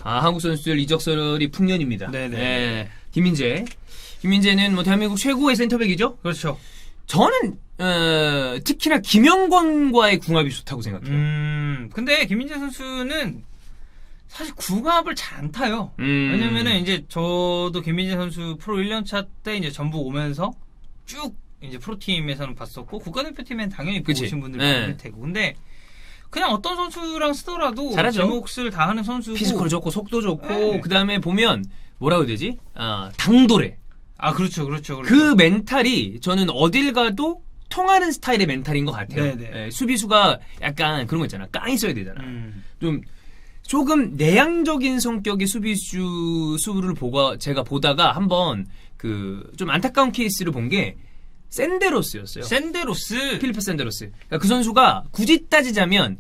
한국 선수들 이적설이 풍년입니다. 네네. 예, 김민재는 뭐 대한민국 최고의 센터백이죠. 그렇죠. 저는 특히나 김영권과의 궁합이 좋다고 생각해요. 근데 김민재 선수는 사실 궁합을 잘 안 타요. 왜냐면은 이제 저도 김민재 선수 프로 1년차 때 이제 전북 오면서 쭉 이제 프로팀에서는 봤었고 국가대표팀엔 당연히 보신 분들 많을 테고. 근데 그냥 어떤 선수랑 쓰더라도 잘하죠. 제 몫을 다 하는 선수고 피지컬 좋고 속도 좋고 네. 그다음에 보면 뭐라고 해야 되지? 당돌해. 그렇죠. 그 멘탈이 저는 어딜 가도 통하는 스타일의 멘탈인 것 같아요. 네네. 예, 수비수가 약간 그런 거 있잖아. 깡이 써야 되잖아. 조금 내향적인 성격의 수비수를 제가 보다가 한번 좀 안타까운 케이스를 본 게 샌데로스였어요. 필리프 샌데로스. 그러니까 그 선수가 굳이 따지자면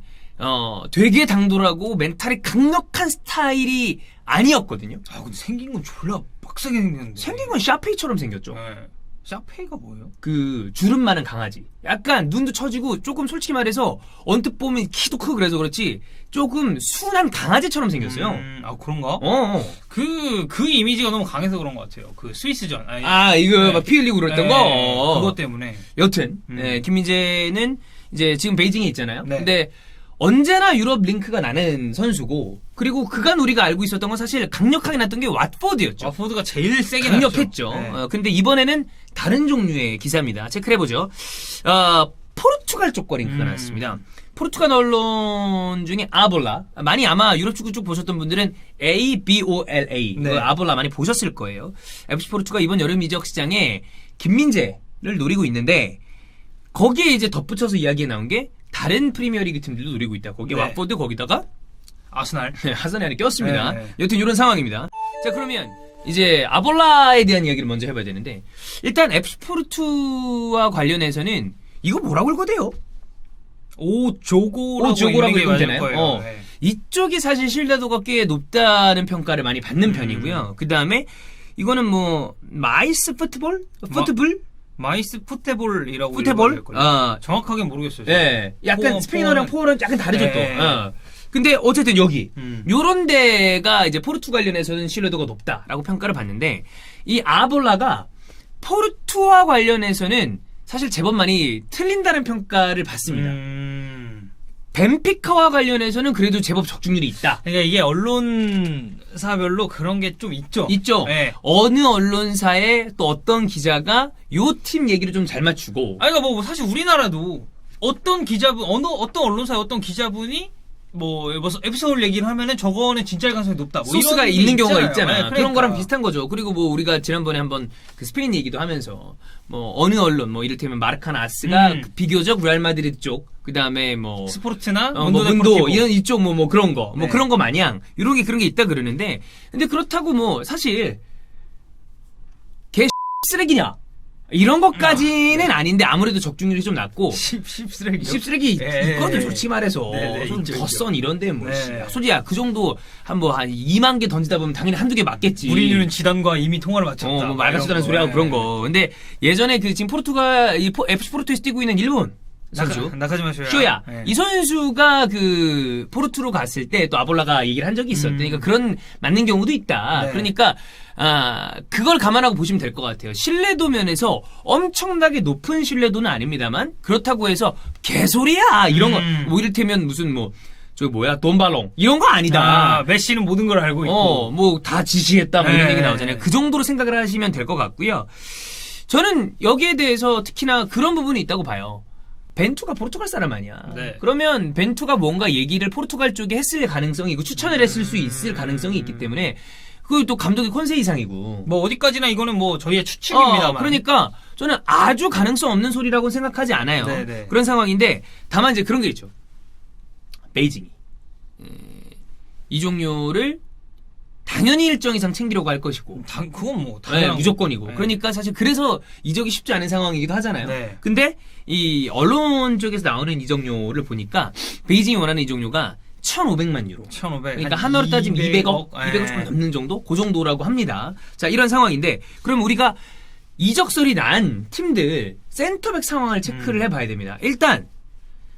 되게 당돌하고 멘탈이 강력한 스타일이 아니었거든요. 근데 생긴 건 졸라 빡세게 생겼는데. 생긴 건 샤페이처럼 생겼죠. 네. 샤페이가 뭐예요? 주름 많은 강아지. 약간 눈도 처지고 조금 솔직히 말해서 언뜻 보면 키도 크고 그래서 그렇지 조금 순한 강아지처럼 생겼어요. 그런가? 그 이미지가 너무 강해서 그런 것 같아요. 그 스위스전. 이거 막 피 흘리고 그랬던 거. 그것 때문에. 여튼 김민재는 이제 지금 베이징에 있잖아요. 네. 근데 언제나 유럽 링크가 나는 선수고 그리고 그간 우리가 알고 있었던 건 사실 강력하게 났던 게 왓포드였죠. 왓포드가 제일 세게 강력했죠. 났죠. 네. 근데 이번에는 다른 종류의 기사입니다. 체크를 해보죠. 포르투갈 쪽과 링크가 나왔습니다. 포르투갈 언론 중에 아볼라. 많이 아마 유럽 축구 쭉 보셨던 분들은 ABOLA. 네. 아볼라 많이 보셨을 거예요. FC 포르투가 이번 여름 이적 시장에 김민재를 노리고 있는데 거기에 이제 덧붙여서 이야기에 나온 게 다른 프리미어리그 팀들도 노리고 있다. 거기 네. 왓포드 거기다가 아스날. 하선이 꼈습니다. 네. 여튼 이런 상황입니다. 자, 그러면 이제 아볼라에 대한 이야기를 먼저 해봐야 되는데 일단 FC 포르투와 관련해서는 이거 뭐라고 읽어대요? 오조고라고 읽으면 되나요? 네. 이쪽이 사실 신뢰도가 꽤 높다는 평가를 많이 받는 편이고요. 그 다음에 이거는 뭐 마이스 푸트볼? 마이스 푸테볼이라고 푸테볼? 정확하게 모르겠어요. 네, 약간 스페인어랑 포어는 약간 다르죠 또. 네. 근데 어쨌든 여기 요런 데가 이제 포르투 관련해서는 신뢰도가 높다라고 평가를 받는데 이 아볼라가 포르투와 관련해서는 사실 제법 많이 틀린다는 평가를 받습니다. 벤피카와 관련해서는 그래도 제법 적중률이 있다. 그러니까 이게 언론사별로 그런 게 좀 있죠. 네. 어느 언론사에 또 어떤 기자가 요 팀 얘기를 좀 잘 맞추고. 그러니까 뭐 사실 우리나라도 어떤 기자분, 어떤 언론사의 어떤 기자분이 뭐 에피소드 얘기를 하면은 저거는 진짜일 가능성이 높다. 뭐 소스가 이런 있는 경우가 있잖아. 네, 그러니까. 그런 거랑 비슷한 거죠. 그리고 뭐 우리가 지난번에 한번 그 스페인 얘기도 하면서 뭐 어느 언론 뭐 이를테면 마르카나 아스가 비교적 레알 마드리드 쪽 그다음에 뭐 스포르트나 문도 이런 이쪽 뭐 그런 거. 뭐 네. 그런 거 마냥 이런 게 그런 게 있다 그러는데 근데 그렇다고 뭐 사실 개 쓰레기냐? 이런 것까지는 아닌데 아무래도 적중률이 좀 낮고 씹쓰레기 있거든 솔직히 말해서 좀 덧선 이런데 뭐 소리야 그 정도 한 2만 개 던지다 보면 당연히 한두 개 맞겠지. 우리는 지단과 이미 통화를 마쳤다. 뭐 말 같지도 않은 소리하고 그런 거. 근데 예전에 지금 포르투갈 FC 포르투에서 뛰고 있는 일본 선수 나카지마 쇼야. 이 선수가 포르투로 갔을 때 또 아볼라가 얘기를 한 적이 있었대. 그러니까 그런 맞는 경우도 있다. 그러니까 그걸 감안하고 보시면 될 것 같아요. 신뢰도 면에서 엄청나게 높은 신뢰도는 아닙니다만 그렇다고 해서 개소리야 이런 거 뭐 이를테면 무슨 돈발롱 이런 거 아니다. 메시는 모든 걸 알고 있고 뭐 다 지시했다 뭐 이런 얘기 나오잖아요. 그 정도로 생각을 하시면 될 것 같고요. 저는 여기에 대해서 특히나 그런 부분이 있다고 봐요. 벤투가 포르투갈 사람 아니야. 그러면 벤투가 뭔가 얘기를 포르투갈 쪽에 했을 가능성이 있고 추천을 했을 수 있을 가능성이 있기 때문에 그 또 감독이 컨세 이상이고 뭐 어디까지나 이거는 뭐 저희의 추측입니다만 그러니까 저는 아주 가능성 없는 소리라고 생각하지 않아요. 그런 상황인데 다만 이제 그런 게 있죠. 베이징이 이종료를 당연히 일정 이상 챙기려고 할 것이고 그건 뭐 당연한 무조건이고 그러니까 사실 그래서 이적이 쉽지 않은 상황이기도 하잖아요. 근데 이 언론 쪽에서 나오는 이적료를 보니까 베이징이 원하는 이적료가 1,500만 유로. 1,500. 그러니까 한화로 따지면 200억? 200억 조금 넘는 정도? 그 정도라고 합니다. 자, 이런 상황인데 그럼 우리가 이적설이 난 팀들 센터백 상황을 체크를 해봐야 됩니다. 일단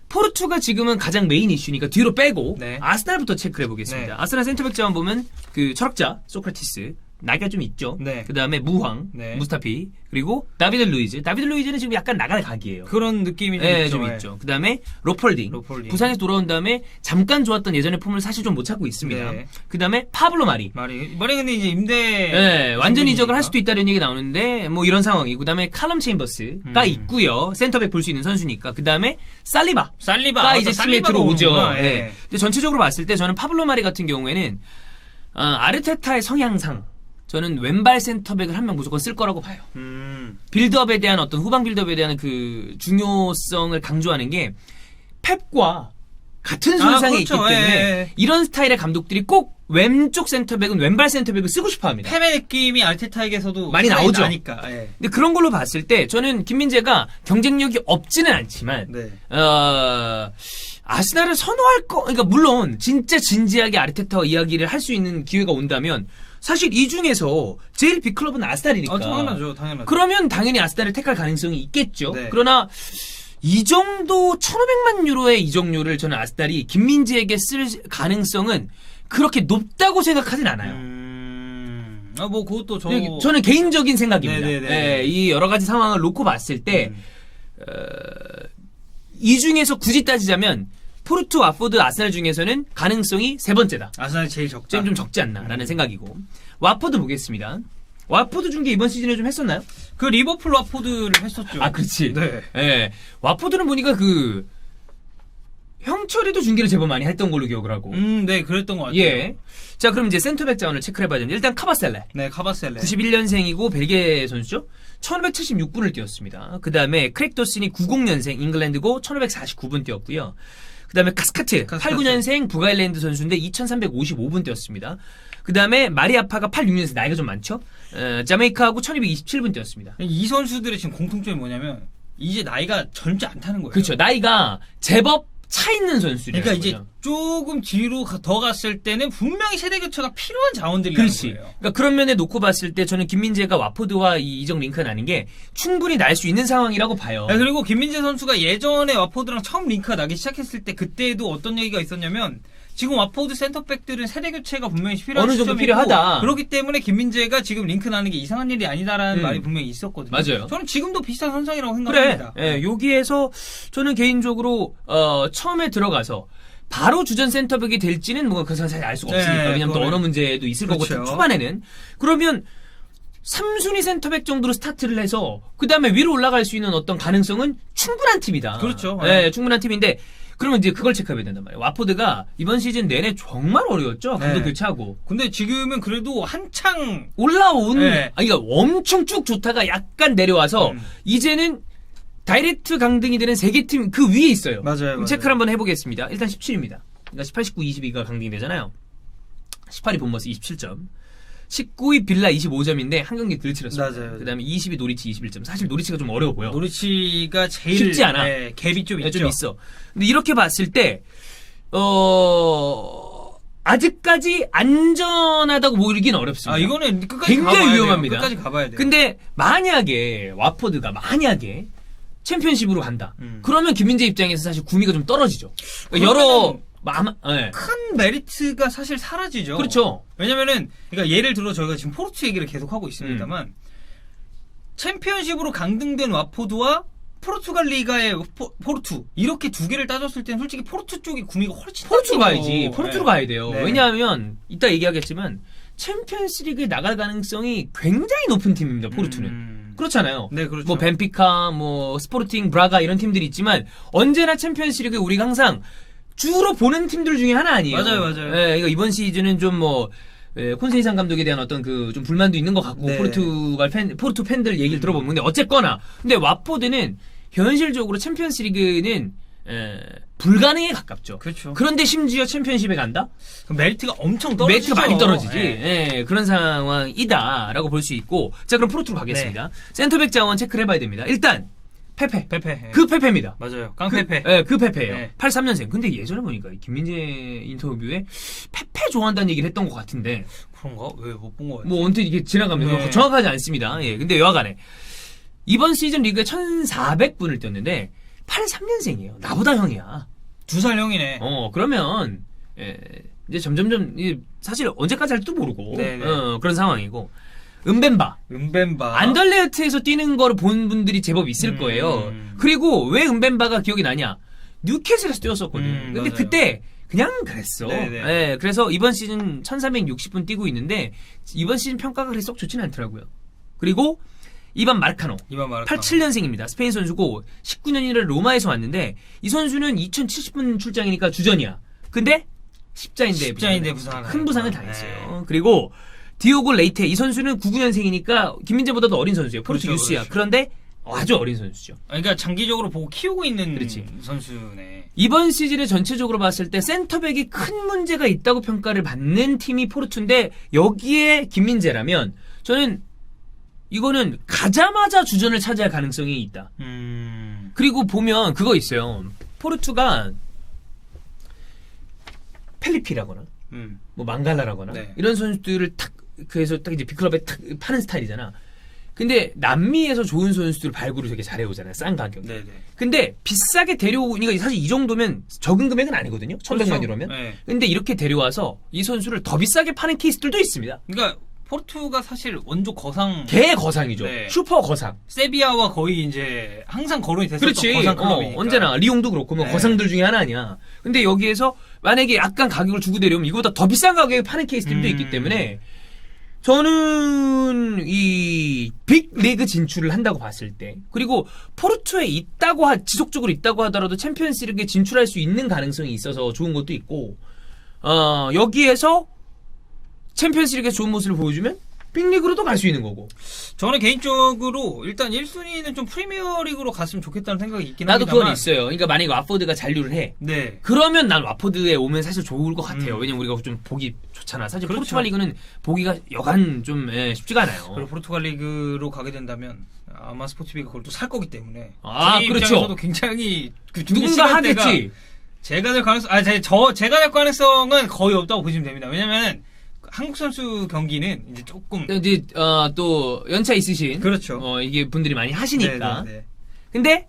포르투가 지금은 가장 메인 이슈니까 뒤로 빼고 네. 아스날부터 체크해 보겠습니다. 네. 아스날 센터백 자원 보면 그 철학자 소크라티스 나이가 좀 있죠. 네. 그 다음에 무황, 네. 무스타피 그리고 다비드 루이즈. 다비드 루이즈는 지금 약간 나갈 각이에요. 그런 느낌이 좀 있죠. 그 다음에 로폴딩. 부상에서 돌아온 다음에 잠깐 좋았던 예전의 폼을 사실 좀 못 찾고 있습니다. 네. 그 다음에 파블로 마리. 마리 근데 이제 임대. 네, 완전 이적을 할 수도 있다는 얘기 나오는데 뭐 이런 상황이고. 그 다음에 칼럼 체인버스가 있고요. 센터백 볼 수 있는 선수니까. 그 다음에 살리바가 이제 팀에 들어오죠. 네. 근데 전체적으로 봤을 때 저는 파블로 마리 같은 경우에는 아르테타의 성향상 저는 왼발 센터백을 한 명 무조건 쓸 거라고 봐요. 빌드업에 대한 어떤 후방 빌드업에 대한 그 중요성을 강조하는 게 펩과 같은 손상에 그렇죠. 있기 때문에 예. 이런 스타일의 감독들이 꼭 왼쪽 센터백은 왼발 센터백을 쓰고 싶어 합니다. 펩의 느낌이 아르테타에게서도 많이 나오죠. 나니까. 예. 근데 그런 걸로 봤을 때 저는 김민재가 경쟁력이 없지는 않지만 네. 아스날을 선호할 그러니까 물론 진짜 진지하게 아르테타와 이야기를 할 수 있는 기회가 온다면 사실 이 중에서 제일 빅클럽은 아스날이니까. 당연하죠. 그러면 당연히 아스날을 택할 가능성이 있겠죠. 네. 그러나 이 정도 1,500만 유로의 이적료를 저는 아스날이 김민재에게 쓸 가능성은 그렇게 높다고 생각하진 않아요. 뭐 그것도 저는 개인적인 생각입니다. 네네네. 이 여러 가지 상황을 놓고 봤을 때 이 중에서 굳이 따지자면 포르투, 와포드, 아스날 중에서는 가능성이 세 번째다. 아스날이 제일 적다. 좀 적지 않나라는 생각이고. 와포드 보겠습니다. 와포드 중계 이번 시즌에 좀 했었나요? 그 리버풀 와포드를 했었죠. 그렇지. 네. 예. 와포드는 보니까 형철이도 중계를 제법 많이 했던 걸로 기억을 하고. 네, 그랬던 것 같아요. 예. 자, 그럼 이제 센터백 자원을 체크를 해봐야 됩니다. 일단 카바셀레. 네, 카바셀레. 91년생이고 벨기에 선수죠. 1576분을 뛰었습니다. 그 다음에 크랙 더슨이 90년생 잉글랜드고 1549분 뛰었고요. 그 다음에 카스카트 89년생 북아일랜드 선수인데 2355분 뛰었습니다. 그 다음에 마리아파가 86년생 나이가 좀 많죠. 자메이카하고 1227분 뛰었습니다. 이 선수들의 지금 공통점이 뭐냐면 이제 나이가 젊지 않다는 거예요. 그렇죠. 나이가 제법 차 있는 선수들이에요. 그러니까 이제 조금 뒤로 더 갔을 때는 분명히 세대 교체가 필요한 자원들이라는 거예요. 그러니까 그런 면에 놓고 봤을 때 저는 김민재가 와포드와 이 이적 링크가 나는 게 충분히 날 수 있는 상황이라고 봐요. 네, 그리고 김민재 선수가 예전에 와포드랑 처음 링크가 나기 시작했을 때 그때도 어떤 얘기가 있었냐면 지금 와포드 센터백들은 세대 교체가 분명히 필요한 어느 정도 시점이고 필요하다. 그렇기 때문에 김민재가 지금 링크 나는 게 이상한 일이 아니다라는 말이 분명히 있었거든요. 맞아요. 저는 지금도 비슷한 현상이라고 생각합니다. 그래. 예, 여기에서 저는 개인적으로 처음에 들어가서 바로 주전 센터백이 될지는 뭐 그것은 사실 알 수가 없으니까. 왜냐면 또 언어 문제도 있을 거고 초반에는. 그러면 3순위 센터백 정도로 스타트를 해서 그 다음에 위로 올라갈 수 있는 어떤 가능성은 충분한 팀이다. 그렇죠. 네, 충분한 팀인데 그러면 이제 그걸 체크해야 된단 말이에요. 와포드가 이번 시즌 내내 정말 어려웠죠. 감독 교체하고. 근데 지금은 그래도 한창 올라온 그러니까 엄청 쭉 좋다가 약간 내려와서 이제는 다이렉트 강등이 되는 세 개 팀 그 위에 있어요. 맞아요. 체크를 한번 해보겠습니다. 일단 17입니다. 그러니까 18, 19, 22가 강등이 되잖아요. 18이 본머스 27점. 19위 빌라 25점인데 한 경기 덜 치렀습니다. 맞아요. 그 다음에 20위 노리치 21점. 사실 노리치가 좀 어려워 보여. 노리치가 제일 쉽지 않아. 갭이 좀 있죠. 좀 있어. 근데 이렇게 봤을 때 아직까지 안전하다고 보기는 어렵습니다. 이거는 끝까지 굉장히 위험합니다. 끝까지 가봐야 돼요. 근데 만약에 와포드가 챔피언십으로 간다. 그러면 김민재 입장에서 사실 구미가 좀 떨어지죠. 그러니까 큰 메리트가 사실 사라지죠. 그렇죠. 왜냐면은 그러니까 예를 들어 저희가 지금 포르투 얘기를 계속 하고 있습니다만 챔피언십으로 강등된 와포드와 포르투갈 리가의 포르투 이렇게 두 개를 따졌을 때는 솔직히 포르투 쪽이 구미가 훨씬 포르투 가야지. 포르투로 가야 돼요. 네. 왜냐하면 이따 얘기하겠지만 챔피언스리그에 나갈 가능성이 굉장히 높은 팀입니다. 포르투는. 그렇잖아요. 네, 그렇죠. 뭐 벤피카, 뭐 스포르팅, 브라가 이런 팀들이 있지만 언제나 챔피언스리그에 우리가 항상 주로 보는 팀들 중에 하나 아니에요. 맞아요. 그러니까 이번 시즌은 좀 콘세이상 감독에 대한 어떤 좀 불만도 있는 것 같고 포르투 팬들 얘기를 들어보면 근데 어쨌거나 근데 와포드는 현실적으로 챔피언스리그는 불가능에 가깝죠. 그렇죠. 그런데 심지어 챔피언십에 간다? 그럼 메리트가 엄청 떨어지죠. 메리트가 많이 떨어지지. 그런 상황이다라고 볼 수 있고 자 그럼 포르투로 가겠습니다. 센터백 자원 체크를 해봐야 됩니다. 일단 페페. 그 페페입니다. 맞아요. 깡페페. 그 페페예요. 83년생. 근데 예전에 보니까 김민재 인터뷰에 페페 좋아한다는 얘기를 했던 것 같은데. 그런가? 왜 못 본 거 같지? 뭐 언뜻 이게 지나가면서 정확하지 않습니다. 근데 여하간에 이번 시즌 리그에 1,400분을 뛰었는데 83년생이에요. 나보다 형이야. 2살 형이네. 그러면 이제 점점점 사실 언제까지 할지도 모르고 그런 상황이고. 은벤바. 안덜레르트에서 뛰는 거를 본 분들이 제법 있을 거예요. 그리고 왜 은벤바가 기억이 나냐? 뉴캐슬에서 뛰었었거든. 근데 맞아요. 그때 그냥 그랬어. 네네. 예, 그래서 이번 시즌 1360분 뛰고 있는데 이번 시즌 평가가 그리 썩 좋지는 않더라고요. 그리고 이반 마르카노. 87년생입니다. 스페인 선수고 19년 1월 로마에서 왔는데 이 선수는 2070분 출장이니까 주전이야. 근데 십자인대 부상. 큰 부상을 당했어요. 그리고 디오고 레이테 이 선수는 99년생이니까 김민재보다도 어린 선수예요. 포르투 그렇죠, 유스야. 그렇죠. 그런데 아주 어린 선수죠. 그러니까 장기적으로 보고 키우고 있는 그렇지. 선수네. 이번 시즌에 전체적으로 봤을 때 센터백이 큰 문제가 있다고 평가를 받는 팀이 포르투인데 여기에 김민재라면 저는 이거는 가자마자 주전을 차지할 가능성이 있다. 그리고 보면 그거 있어요. 포르투가 펠리피라거나 뭐 망갈라라거나 네. 이런 선수들을 그래서 딱 이제 빅클럽에 탁 파는 스타일이잖아. 근데 남미에서 좋은 선수들 발굴을 되게 잘해오잖아요. 싼 가격에. 네네. 근데 비싸게 데려오니까 사실 이 정도면 적은 금액은 아니거든요. 1,100만 유로면. 네. 근데 이렇게 데려와서 이 선수를 더 비싸게 파는 케이스들도 있습니다. 그러니까 포르투가 사실 원조 거상. 개 거상이죠. 네. 슈퍼 거상. 세비야와 거의 이제 항상 거론이 됐었던 그렇지. 거상 클럽이니까. 언제나 리옹도 그렇고 뭐 네. 거상들 중에 하나 아니야. 근데 여기에서 만약에 약간 가격을 주고 데려오면 이거보다 더 비싼 가격에 파는 케이스들도 있기 때문에 저는 이 빅리그 진출을 한다고 봤을 때 그리고 포르투에 지속적으로 있다고 하더라도 챔피언스리그에 진출할 수 있는 가능성이 있어서 좋은 것도 있고 여기에서 챔피언스리그에 좋은 모습을 보여주면 빅리그로도 갈 수 있는 거고. 저는 개인적으로 일단 1순위는 좀 프리미어리그로 갔으면 좋겠다는 생각이 있긴 나도 합니다만. 그건 있어요. 그러니까 만약에 와포드가 잔류를 해. 네. 그러면 난 와포드에 오면 사실 좋을 것 같아요. 왜냐면 우리가 좀 보기 좋잖아. 사실 그렇죠. 포르투갈 리그는 보기가 여간 좀 쉽지가 않아요. 그리고 포르투갈 리그로 가게 된다면 아마 스포츠비가 그걸 또 살 거기 때문에 아, 제 그렇죠. 입장에서도 굉장히 그 준비 누군가 시간대가 하겠지. 제가 될 가능성은 거의 없다고 보시면 됩니다. 왜냐면 한국 선수 경기는 이제 조금 이제 또 연차 있으신 그렇죠. 이게 분들이 많이 하시니까. 네네네. 근데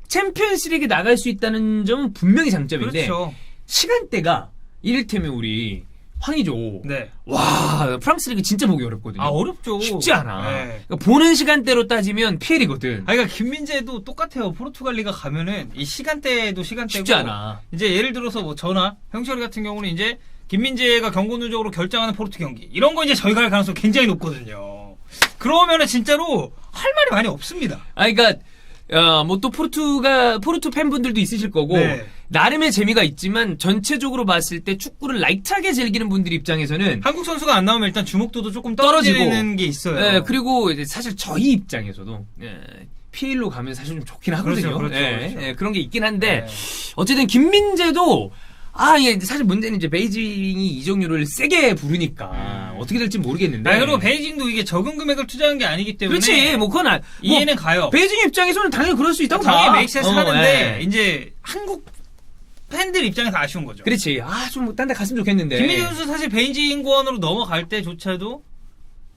챔피언스리그에 나갈 수 있다는 점은 분명히 장점인데 그렇죠. 시간대가 이를테면 우리 황의조 네. 와 프랑스 리그 진짜 보기 어렵거든요. 어렵죠. 쉽지 않아. 네. 그러니까 보는 시간대로 따지면 피엘이거든. 그러니까 김민재도 똑같아요. 포르투갈 리가 가면은 이 시간대도 시간대고 쉽지 않아. 이제 예를 들어서 뭐 저나 형철이 같은 경우는 이제 김민재가 경고 누적으로 결정하는 포르투 경기 이런 거 이제 저희가 할 가능성이 굉장히 높거든요. 그러면은 진짜로 할 말이 많이 없습니다. 그러니까 뭐 또 포르투 팬분들도 있으실 거고 네. 나름의 재미가 있지만 전체적으로 봤을 때 축구를 라이트하게 즐기는 분들 입장에서는 한국 선수가 안 나오면 일단 주목도도 조금 떨어지는 게 있어요. 그리고 이제 사실 저희 입장에서도 PL로 가면 사실 좀 좋긴 하거든요. 그렇죠. 그런 게 있긴 한데 어쨌든 김민재도 이게 사실 문제는 이제 베이징이 이적료를 세게 부르니까 어떻게 될지 모르겠는데. 그리고 베이징도 이게 적은 금액을 투자한 게 아니기 때문에. 그렇지. 뭐 그건 이해는 가요. 베이징 입장에서는 당연히 그럴 수 있다고 봐. 당연히 메이크센스 하는데 이제 한국 팬들 입장에서 아쉬운 거죠. 그렇지. 좀 딴 데 갔으면 좋겠는데. 김민재 선수 사실 베이징권으로 넘어갈 때조차도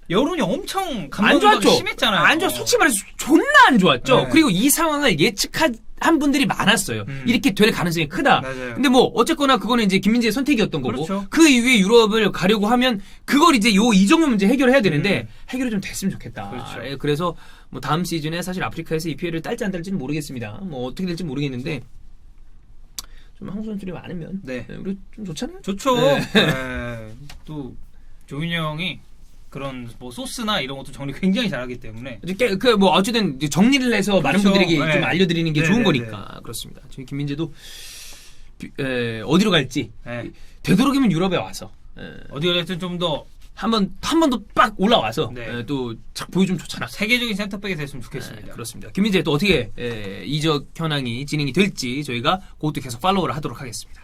여론이 엄청 안 좋았죠. 심했잖아요. 안 좋았. 솔직히 말해서 존나 안 좋았죠. 네. 그리고 이 상황을 예측한 분들이 많았어요. 이렇게 될 가능성이 크다. 맞아요. 근데 뭐 어쨌거나 그거는 이제 김민재의 선택이었던 거고 그렇죠. 그 이후에 유럽을 가려고 하면 그걸 이제 이적료 문제 해결해야 되는데 해결이 좀 됐으면 좋겠다. 그렇죠. 그래서 뭐 다음 시즌에 사실 아프리카에서 EPL을 딸지 안 딸지는 모르겠습니다. 뭐 어떻게 될지 모르겠는데 좀 한국 선수들이 많으면 우리 좀 좋잖아요. 좋죠. 네. 또 조윤이 형이 그런 뭐 소스나 이런 것도 정리 굉장히 잘하기 때문에 뭐 어쨌든 정리를 해서 많은 그렇죠. 분들에게 좀 알려드리는 게 좋은 거니까 네. 그렇습니다. 저희 김민재도 어디로 갈지 네. 되도록이면 유럽에 와서 어디 가든 좀 더 한 번 더 빡 올라와서 네. 또 착 보여주면 좋잖아. 세계적인 센터백이 됐으면 좋겠습니다. 그렇습니다. 김민재 또 어떻게 이적 현황이 진행이 될지 저희가 그것도 계속 팔로우를 하도록 하겠습니다.